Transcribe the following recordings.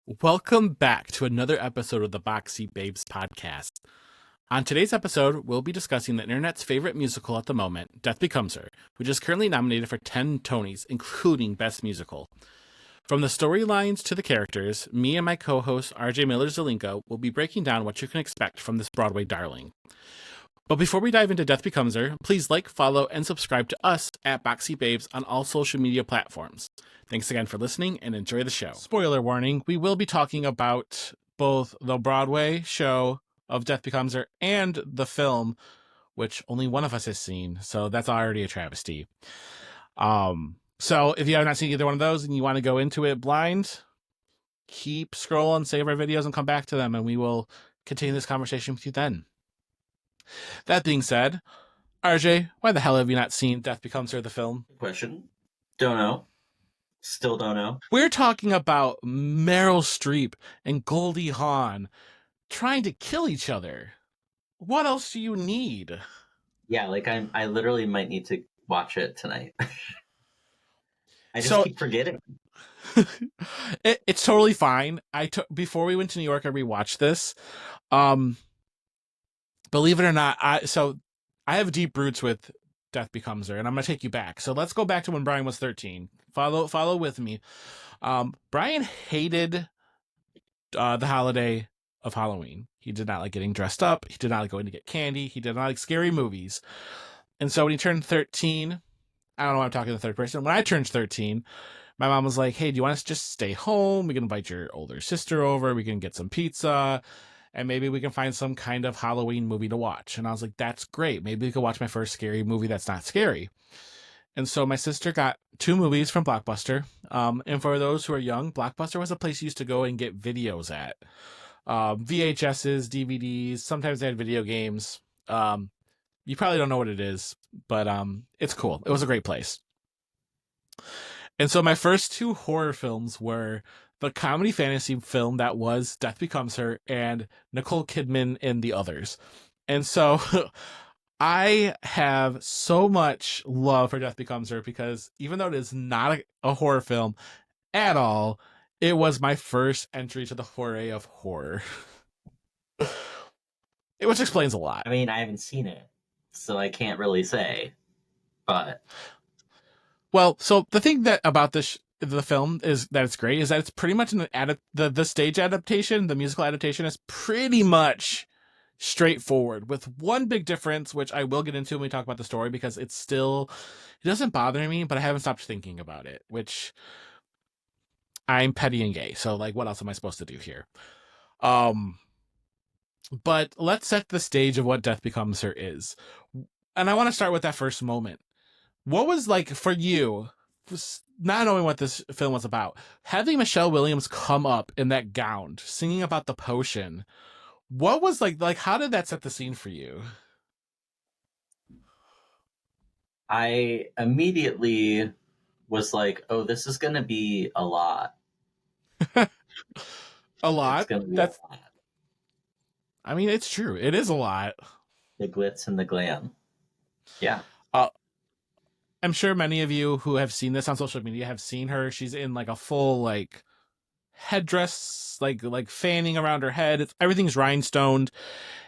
Welcome back to another episode of the Boxy Babes podcast. On today's episode, we'll be discussing the internet's favorite musical at the moment, Death Becomes Her, which is currently nominated for 10 Tonys, including Best Musical. From the storylines to the characters, me and my co-host RJ Miller-Zelinko will be breaking down what you can expect from this Broadway darling. But before we dive into Death Becomes Her, please like, follow, and subscribe to us at Boxy Babes on all social media platforms. Thanks again for listening and enjoy the show. Spoiler warning, we will be talking about both the Broadway show of Death Becomes Her and the film, which only one of us has seen, so that's already a travesty. So if you have not seen either one of those and you want to go into it blind, keep scrolling, save our videos, and come back to them, and we will continue this conversation with you then. That being said, RJ, why the hell have you not seen Death Becomes Her, the film? Question. Don't know. Still don't know. We're talking about Meryl Streep and Goldie Hawn trying to kill each other. What else do you need? Yeah, like I literally might need to watch it tonight. I just keep forgetting. It's totally fine. Before we went to New York, I rewatched this. Believe it or not, I have deep roots with Death Becomes Her, and I'm gonna take you back. So let's go back to when Brian was 13. Follow with me. Brian hated the holiday of Halloween. He did not like getting dressed up. He did not like going to get candy. He did not like scary movies. And so when he turned 13, I don't know why I'm talking to the third person. When I turned 13, my mom was like, hey, do you want us to just stay home? We can invite your older sister over. We can get some pizza. And maybe we can find some kind of Halloween movie to watch. And I was like, that's great. Maybe we could watch my first scary movie that's not scary. And so my sister got 2 movies from Blockbuster. And for those who are young, Blockbuster was a place you used to go and get videos at. VHSs, DVDs, sometimes they had video games. You probably don't know what it is, but it's cool. It was a great place. And so my first 2 horror films were the comedy fantasy film that was Death Becomes Her and Nicole Kidman in The Others. And so I have so much love for Death Becomes Her because even though it is not a horror film at all, it was my first entry to the foray of horror. Which explains a lot. I mean, I haven't seen it, so I can't really say, but... Well, so the thing that about the film is that it's great is that it's pretty much the stage adaptation, the musical adaptation is pretty much straightforward with one big difference, which I will get into when we talk about the story because it doesn't bother me, but I haven't stopped thinking about it, which I'm petty and gay. So like, what else am I supposed to do here? But let's set the stage of what Death Becomes Her is. And I want to start with that first moment. What was like for you, not knowing what this film was about, having Michelle Williams come up in that gown, singing about the potion? What was like? How did that set the scene for you? I immediately was like, "Oh, this is gonna be a lot." A lot. It's gonna be a lot. I mean, it's true. It is a lot. The glitz and the glam. Yeah. I'm sure many of you who have seen this on social media have seen her. She's in like a full like headdress, like fanning around her head. Everything's rhinestoned,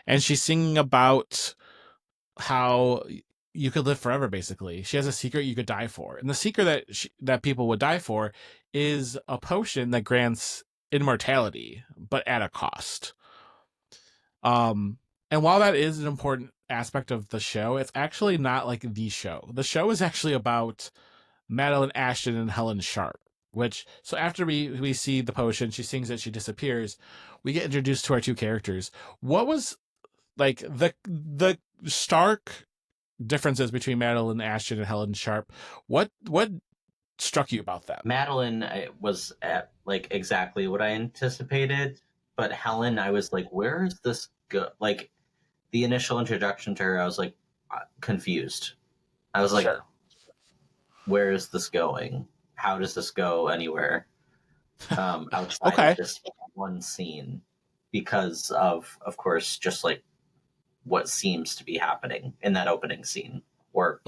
and she's singing about how you could live forever. Basically, she has a secret you could die for, and the secret that people would die for is a potion that grants immortality, but at a cost. And while that is an important aspect of the show, it's actually not like the show. The show is actually about Madeline Ashton and Helen Sharp, so after we see the potion, she sings it, she disappears, we get introduced to our 2 characters. What was like the stark differences between Madeline Ashton and Helen Sharp? What struck you about that? Madeline was at like exactly what I anticipated, but Helen, I was like, where is this go? Like the initial introduction to her, I was like confused. I was like, sure. Where is this going? How does this go anywhere outside of this one scene? Because of course, just like what seems to be happening in that opening scene, or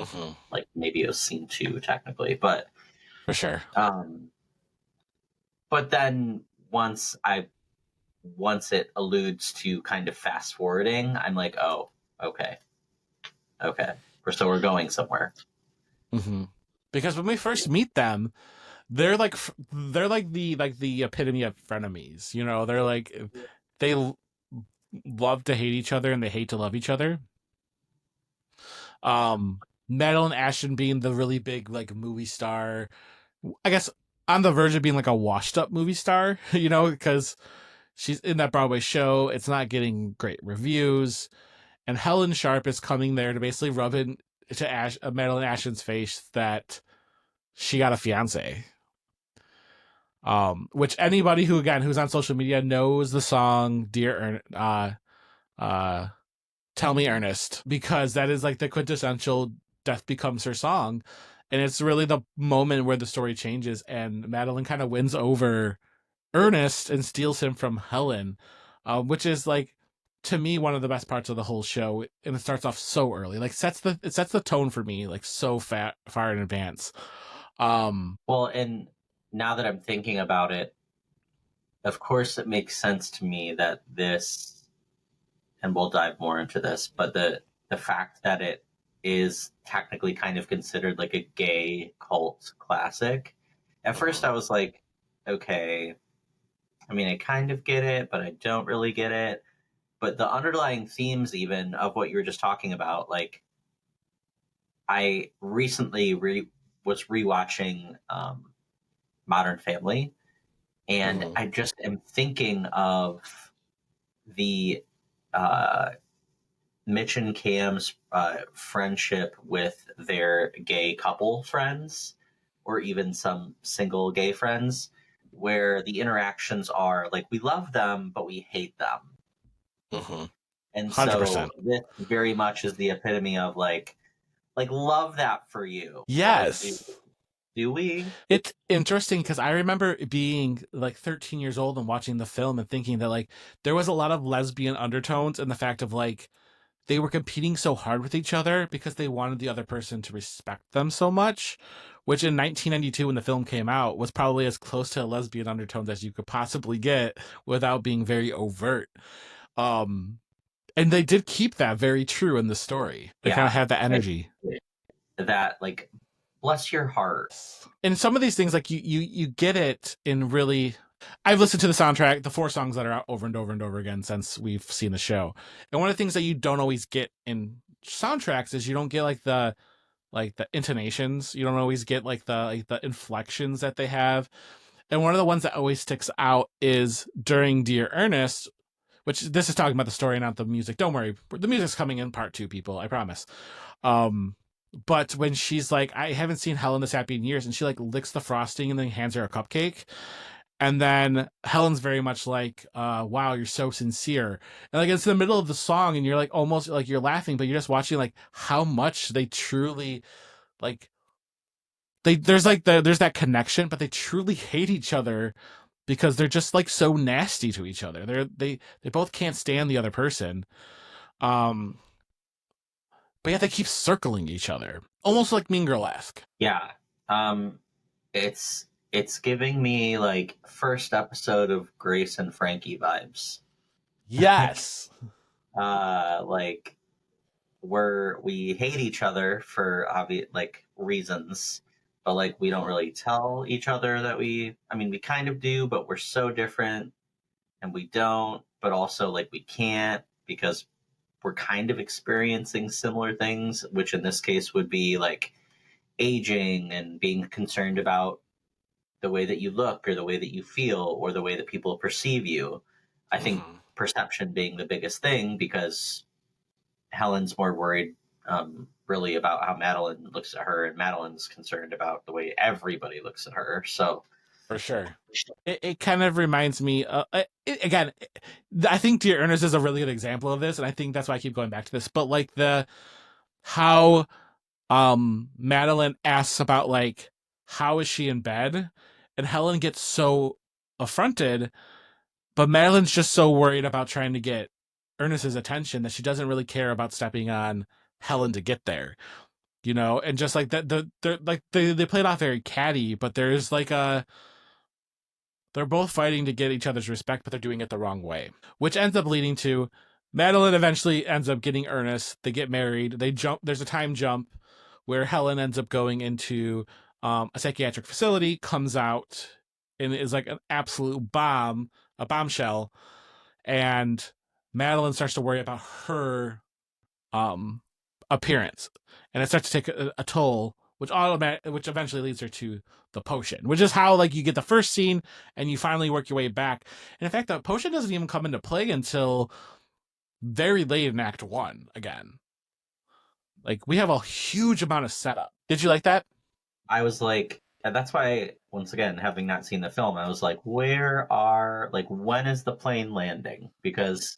like maybe it was scene 2 technically, but for sure. But then once I once it alludes to kind of fast forwarding, I'm like, oh, okay, okay, we're going somewhere. Mm-hmm. Because when we first meet them, they're like the epitome of frenemies. You know, they're like they love to hate each other and they hate to love each other. Um, Madeline Ashton being the really big like movie star, I guess on the verge of being like a washed up movie star. You know, because she's in that Broadway show. It's not getting great reviews, and Helen Sharp is coming there to basically rub in to Madeline Ashton's face that she got a fiance. Which anybody who's on social media knows the song "Dear Tell Me Ernest" because that is like the quintessential Death Becomes Her song, and it's really the moment where the story changes and Madeline kind of wins over Ernest and steals him from Helen, which is like to me one of the best parts of the whole show, and it starts off so early, like it sets the tone for me like so far in advance. Well, and now that I'm thinking about it, of course, it makes sense to me that this, and we'll dive more into this, but the fact that it is technically kind of considered like a gay cult classic. At first, I was like, okay, I mean, I kind of get it, but I don't really get it. But the underlying themes, even of what you were just talking about, like I recently was rewatching Modern Family, and Mhm. I just am thinking of the uh, Mitch and Cam's friendship with their gay couple friends, or even some single gay friends, where the interactions are like we love them, but we hate them. Mhm. And so 100%. this very much is the epitome of like love that for you, but like Yes. do we? It's interesting because I remember being like 13 years old and watching the film and thinking that like there was a lot of lesbian undertones in the fact of like they were competing so hard with each other because they wanted the other person to respect them so much, which in 1992 when the film came out was probably as close to lesbian undertones as you could possibly get without being very overt. Um, and they did keep that very true in the story. They kind Yeah, of had that like energy. that. Like bless your heart. And some of these things, like you get it in really. I've listened to the soundtrack, the 4 songs that are out over and over and over again since we've seen the show. And one of the things that you don't always get in soundtracks is you don't get like the intonations. You don't always get like the inflections that they have. And one of the ones that always sticks out is during Dear Ernest, which this is talking about the story, not the music. Don't worry, the music's coming in part 2, people. I promise. Um, but when she's like, I haven't seen Helen this happy in years, and she like licks the frosting and then hands her a cupcake. And then Helen's very much like, wow, you're so sincere. And like it's in the middle of the song and you're like almost like you're laughing, but you're just watching like how much they truly like there's that connection, but they truly hate each other because they're just like so nasty to each other. They both can't stand the other person. Um but yet they keep circling each other. Almost like Mean Girl-esque. Yeah. Um, it's giving me like first episode of Grace and Frankie vibes. Like Yes. like we hate each other for obvious like reasons, but like we don't really tell each other that I mean we kind of do, but we're so different and we don't, but also like we can't because we're kind of experiencing similar things, which in this case would be like aging and being concerned about the way that you look or the way that you feel or the way that people perceive you. I think Mm-hmm. perception being the biggest thing because Helen's more worried really about how Madeline looks at her, and Madeline's concerned about the way everybody looks at her. So, For sure. It kind of reminds me, again, I think Dear Ernest is a really good example of this, and I think that's why I keep going back to this. But like how Madeline asks about like how is she in bed, and Helen gets so affronted, but Madeline's just so worried about trying to get Ernest's attention that she doesn't really care about stepping on Helen to get there. You know, and just like that, they play it off very catty, but there's like They're both fighting to get each other's respect, but they're doing it the wrong way, which ends up leading to Madeline eventually ends up getting Ernest. They get married. They jump. There's a time jump where Helen ends up going into a psychiatric facility, comes out, and is like an absolute bomb, a bombshell. And Madeline starts to worry about her appearance, and it starts to take a toll, which eventually leads her to the potion, which is how like you get the first scene and you finally work your way back. And in fact, the potion doesn't even come into play until very late in Act 1 again. Like, we have a huge amount of setup. Did you like that? I was like, and that's why, once again, having not seen the film, I was like, when is the plane landing? Because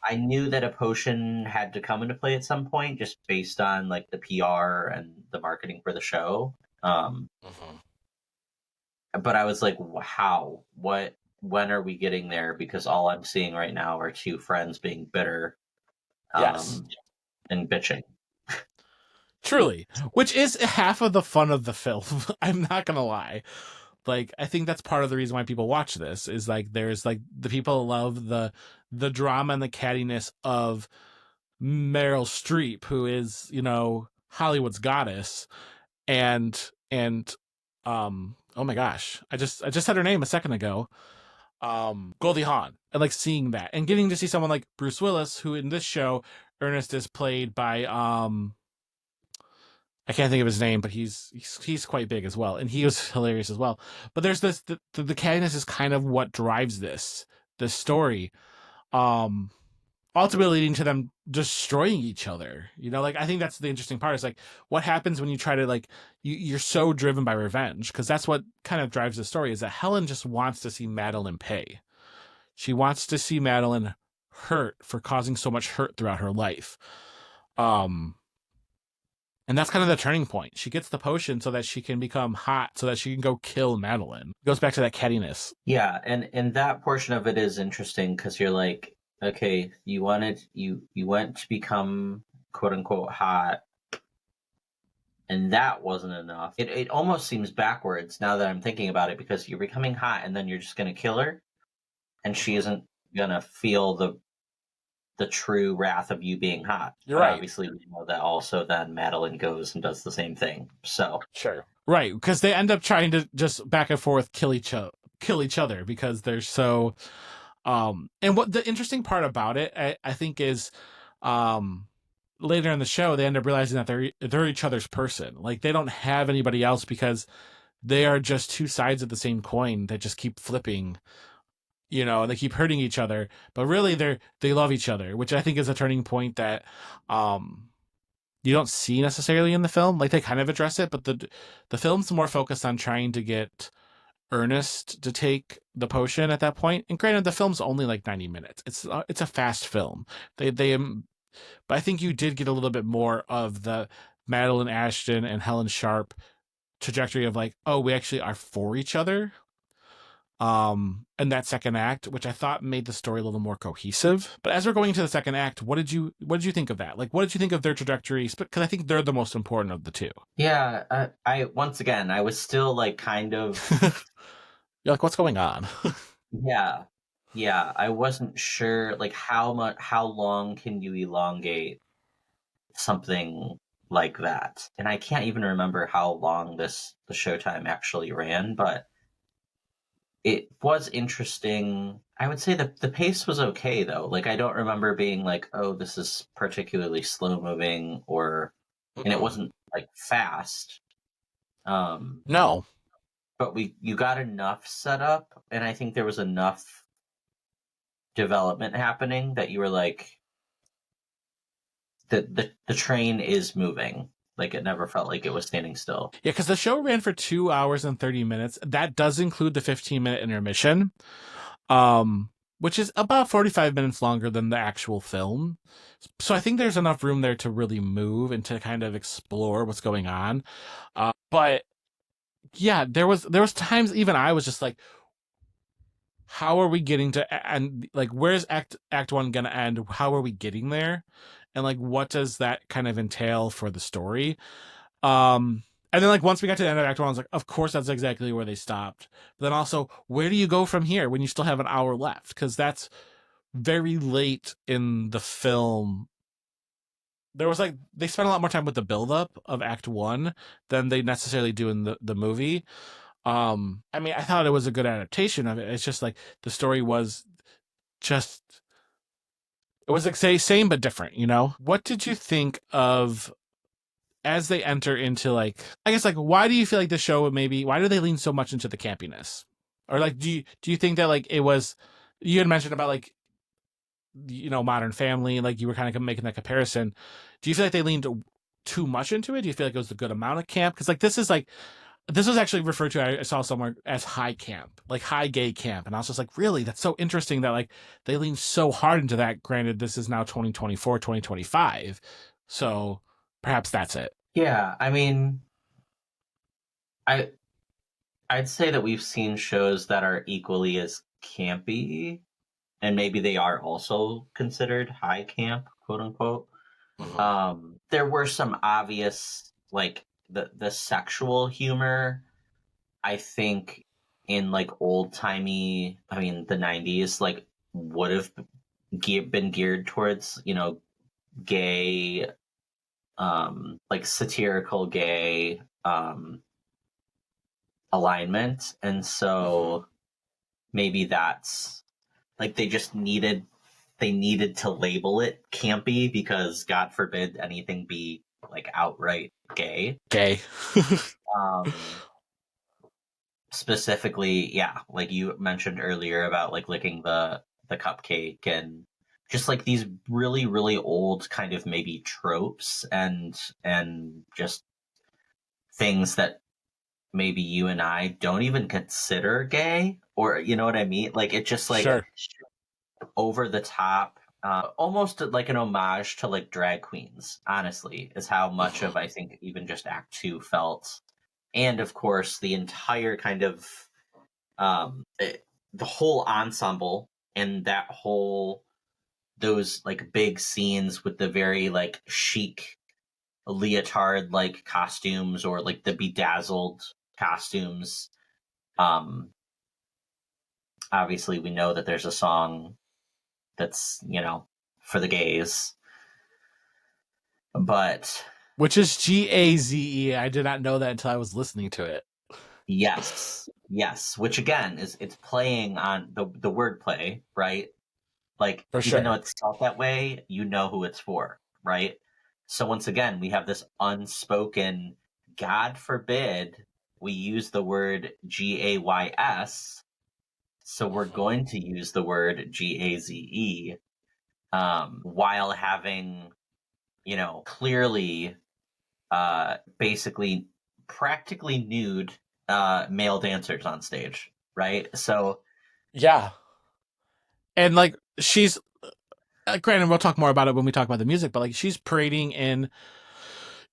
I knew that a potion had to come into play at some point, just based on like the PR and the marketing for the show. But I was like, how? When are we getting there? Because all I'm seeing right now are two friends being bitter and bitching. Truly. Which is half of the fun of the film. I'm not going to lie. Like, I think that's part of the reason why people watch this, is like, there's like, the people love the drama and the cattiness of Meryl Streep, who is, you know, Hollywood's goddess. And oh my gosh, I just said her name a second ago. Goldie Hawn, and like seeing that and getting to see someone like Bruce Willis, who in this show Ernest is played by I can't think of his name, but he's quite big as well, and he was hilarious as well. But there's this the cattiness is kind of what drives this story, ultimately leading to them destroying each other. You know, like, I think that's the interesting part, is like, what happens when you try to, like, you're so driven by revenge, because that's what kind of drives the story, is that Helen just wants to see Madeline pay. She wants to see Madeline hurt for causing so much hurt throughout her life. And that's kind of the turning point. She gets the potion so that she can become hot, so that she can go kill Madeline. It goes back to that cattiness. Yeah, and that portion of it is interesting, because you're like, okay, you went to become quote unquote hot, and that wasn't enough. It almost seems backwards now that I'm thinking about it, because you're becoming hot and then you're just gonna kill her, and she isn't gonna feel the true wrath of you being hot. You're right. Obviously, we know that also then Madeline goes and does the same thing. So sure, right, because they end up trying to just back and forth kill each other, because they're so. And what the interesting part about it, I think, is later in the show they end up realizing that they're each other's person. Like, they don't have anybody else, because they are just two sides of the same coin that just keep flipping. You know, and they keep hurting each other, but really they love each other, which I think is a turning point that you don't see necessarily in the film. Like, they kind of address it, but the film's more focused on trying to get Ernest to take the potion at that point. And granted, the film's only like 90 minutes. It's a fast film. But I think you did get a little bit more of the Madeline Ashton and Helen Sharp trajectory of like, oh, we actually are for each other. In that second act, which I thought made the story a little more cohesive. But as we're going into the second act, what did you think of that? Like, what did you think of their trajectories? Because I think they're the most important of the two. Yeah, I once again, I was still like kind of. You're like, what's going on? Yeah, I wasn't sure, like, how long can you elongate something like that? And I can't even remember how long the showtime actually ran, but it was interesting. I would say that the pace was okay, though. Like, I don't remember being like, oh, this is particularly slow moving, and it wasn't like fast. No. But you got enough set up, and I think there was enough development happening that you were like, the train is moving. Like, it never felt like it was standing still. Yeah, because the show ran for 2 hours and 30 minutes. That does include the 15-minute intermission, which is about 45 minutes longer than the actual film. So I think there's enough room there to really move and to kind of explore what's going on. But yeah, there was times even I was just like, how are we getting to, and like, where's act 1 gonna end? How are we getting there? And like, what does that kind of entail for the story? And And then like once we got to the end of Act 1, I was like, of course that's exactly where they stopped. But then also, where do you go from here when you still have an hour left? Because that's very late in the film. There was like they spent a lot more time with the buildup of Act 1 than they necessarily do in the movie. I mean, I thought it was a good adaptation of it. It's just like the story was just it was like say same but different, you know? What did you think of as they enter into like I guess like why do you feel like the show maybe why do they lean so much into the campiness? Or like do you think that like it was you had mentioned about like Modern Family, like you were kind of making that comparison. Do you feel like they leaned too much into it? Do you feel like it was a good amount of camp? Because this was actually referred to I saw somewhere as high camp, like high gay camp, and I was just like, really, that's so interesting that like they leaned so hard into that. Granted, this is now 2024, 2025, so perhaps that's it. Yeah, I mean, I I'd say that we've seen shows that are equally as campy, and maybe they are also considered high camp, quote unquote. There were some obvious like the sexual humor. I think in like old timey, I mean the '90s, like would have been geared towards gay, like satirical gay alignment, and so maybe that's like they needed to label it campy because God forbid anything be like outright gay. Gay. Um, specifically, yeah, like you mentioned earlier about like licking the cupcake and just like these really really old kind of maybe tropes and just things that maybe you and I don't even consider gay, or you know what I mean? Like it just like Sure. over the top, almost like an homage to like drag queens, honestly, is how much of I think even just Act Two felt. And of course, the entire kind of the whole ensemble and that whole those like big scenes with the very like chic leotard like costumes or like the bedazzled costumes. Um, Obviously, we know that there's a song that's for the gays, but Which is GAZE. I did not know that until I was listening to it. yes, which again is it's playing on the wordplay, right? Like For even though sure. it's spelled that way, you know who it's for, right? So once again, we have this unspoken, God forbid we use the word GAYS, so we're going to use the word GAZE, while having, clearly, basically practically nude male dancers on stage, right? So Yeah. And like she's granted we'll talk more about it when we talk about the music, but like she's parading in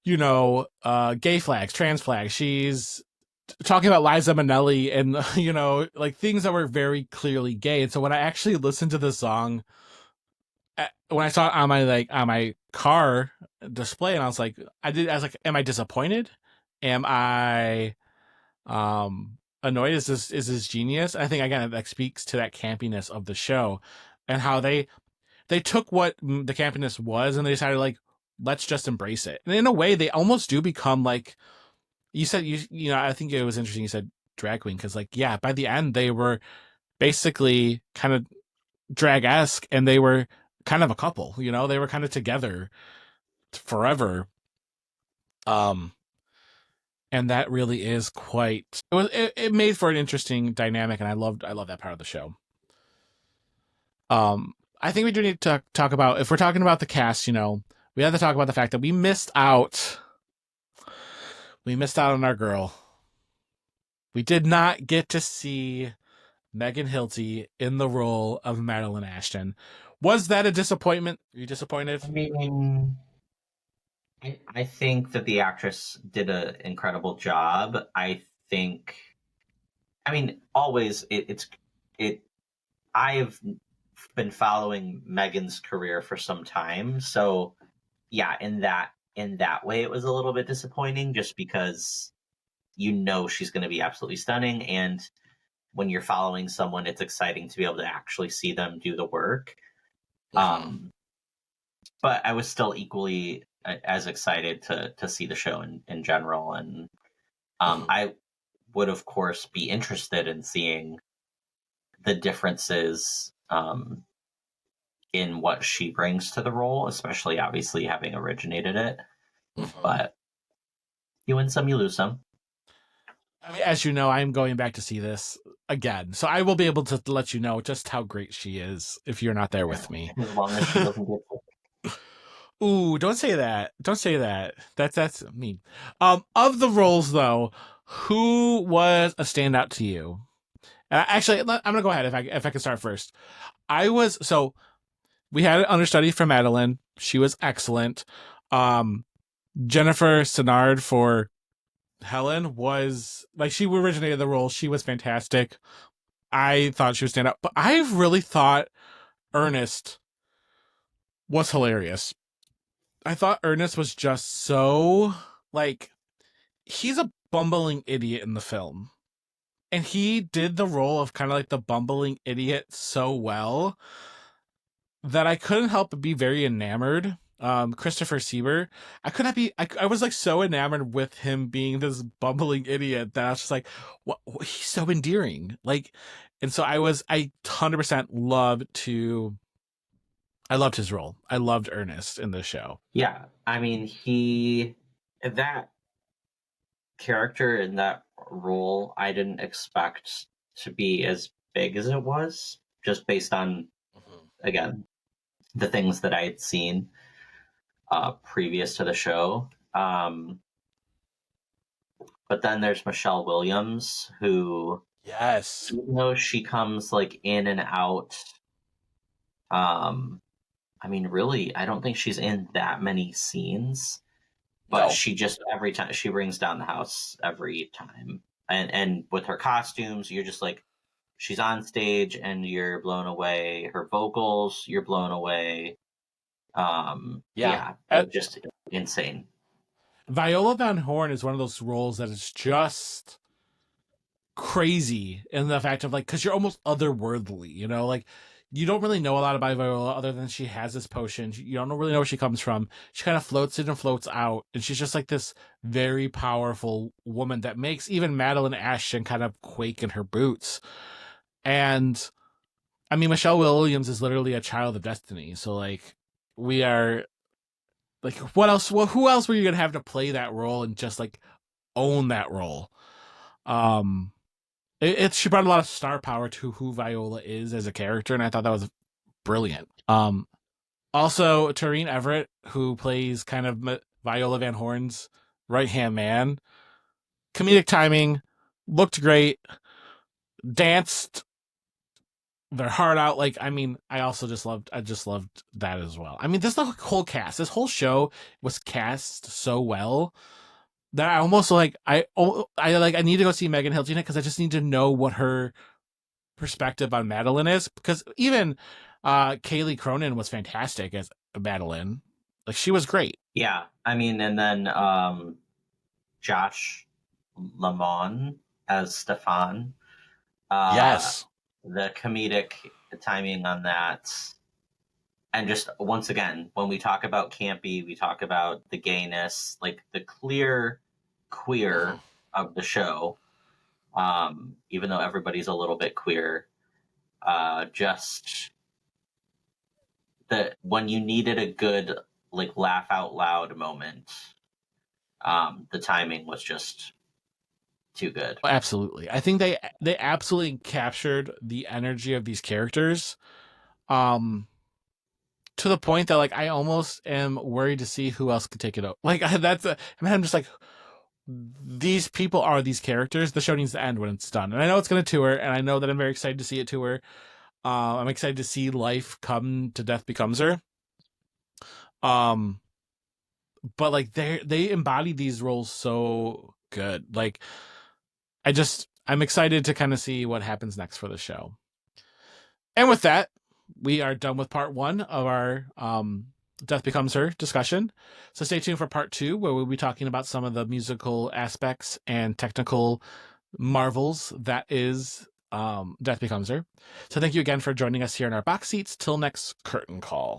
gay flags, trans flags. She's talking about Liza Minnelli and like things that were very clearly gay. And so when I actually listened to the song, when I saw it on my car display, and I was like, am I disappointed? Am I annoyed? Is this genius? And I think again that speaks to that campiness of the show and how they took what the campiness was and they decided like let's just embrace it. And in a way, they almost do become like you said. I think it was interesting. You said drag queen because like yeah, by the end they were basically kind of drag-esque and they were kind of a couple. They were kind of together forever. Um, and that really is quite. It made for an interesting dynamic, and I love that part of the show. I think we do need to talk about if we're talking about the cast. We have to talk about the fact that we missed out. We missed out on our girl. We did not get to see Megan Hilty in the role of Madeline Ashton. Was that a disappointment? Are you disappointed? I mean, I think that the actress did an incredible job. I mean, always it. I've been following Megan's career for some time, so yeah, in that in that way, it was a little bit disappointing, just because you know she's going to be absolutely stunning, and when you're following someone, it's exciting to be able to actually see them do the work. But I was still equally as excited to see the show in general, and I would of course be interested in seeing the differences in what she brings to the role, especially obviously having originated it. But you win some, you lose some. I mean, as you know, I'm going back to see this again, so I will be able to let you know just how great she is if you're not there with me. As long as she doesn't get Ooh, don't say that. Don't say that. That's mean. Of the roles though, who was a standout to you? Actually, I'm gonna go ahead if I can start first. We had an understudy for Madeline. She was excellent. Jennifer Simard for Helen was like, she originated the role. She was fantastic. I thought she would stand out, but I really thought Ernest was hilarious. I thought Ernest was just so, like, he's a bumbling idiot in the film. And he did the role of kind of like the bumbling idiot so well that I couldn't help but be very enamored. Christopher Sieber, I was like so enamored with him being this bumbling idiot that I was just like, what, he's so endearing. Like, and so I 100% I loved his role. I loved Ernest in this show. Yeah, I mean, that character in that role, I didn't expect to be as big as it was, just based on, again, the things that I had seen previous to the show. But then there's Michelle Williams, who, Yes, even though she comes like in and out, I mean, really, I don't think she's in that many scenes, but no. she just, every time, she brings down the house every time. And with her costumes, you're just like, she's on stage and you're blown away. Her vocals, you're blown away. Yeah. Just insane. Viola Van Horn is one of those roles that is just crazy in the fact of like, because you're almost otherworldly, you know, like you don't really know a lot about Viola other than she has this potion. You don't really know where she comes from. She kind of floats in and floats out, and she's just like this very powerful woman that makes even Madeline Ashton kind of quake in her boots. And I mean, Michelle Williams is literally a child of destiny. So like, we are like, what else? Well, who else were you gonna have to play that role and just like own that role? She brought a lot of star power to who Viola is as a character, and I thought that was brilliant. Also Tareen Everett, who plays kind of Viola Van Horn's right hand man, comedic timing, looked great, danced their heart out. Like, I mean, I just loved that as well. I mean, this whole cast, this whole show was cast so well that I almost like, I need to go see Megan Hilty because I just need to know what her perspective on Madeline is, because even Kaylee Cronin was fantastic as Madeline. Like, she was great. Yeah, I mean, and then Josh Lamont as Stefan. Yes. The comedic timing on that. And just once again, when we talk about campy, we talk about the gayness, like the clear queer of the show. Even though everybody's a little bit queer, just that when you needed a good like laugh out loud moment, the timing was just too good. Absolutely. I think they absolutely captured the energy of these characters. To the point that like I almost am worried to see who else could take it out. Like I'm just like, these people are these characters. The show needs to end when it's done, and I know it's going to tour, and I know that I'm very excited to see it tour. I'm excited to see life come to Death Becomes Her. But like they embody these roles so good. Like, I'm excited to kind of see what happens next for the show. And with that, we are done with part 1 of our Death Becomes Her discussion. So stay tuned for part 2, where we'll be talking about some of the musical aspects and technical marvels that is Death Becomes Her. So thank you again for joining us here in our box seats. Till next curtain call.